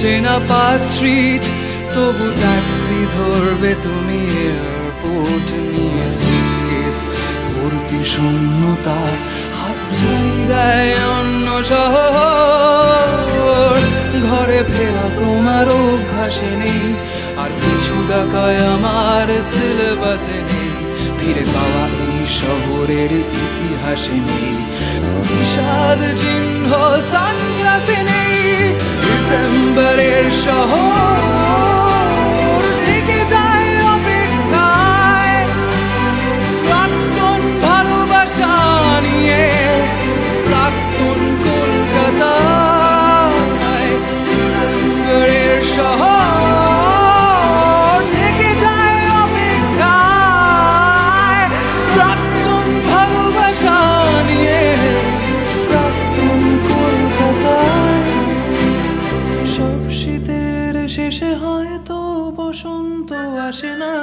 চেনা park street, তবু taxi ধরবে তুমি এয়ারপোর্ট নিয়ে। সুটকেস ভর্তি শূন্যতা, হাত ছাড়িয়ে দেয় অন্য শহর। ঘরে ফেরা তোমার অভ্যাসে নেই, আর কিছু দেখায় আমার সিলেবাসে নেই। ফিরে পাওয়া এই শহরের ইতিহাসে নেই, বিষাদ চিহ্ন সানগ্লাসে নেই। ডিসেম্বরের শহর থেকে যায় অপেক্ষায়, প্রাক্তন ভালোবাসা নিয়ে প্রাক্তন কলকাতায়। ডিসেম্বরের শহর থেকে যায় অপেক্ষায়, প্রাক্তন ভালোবাসা নিয়ে প্রাক্তন কলকাতায়। সব শীতের শেষে হয়তো বসন্ত আসে না।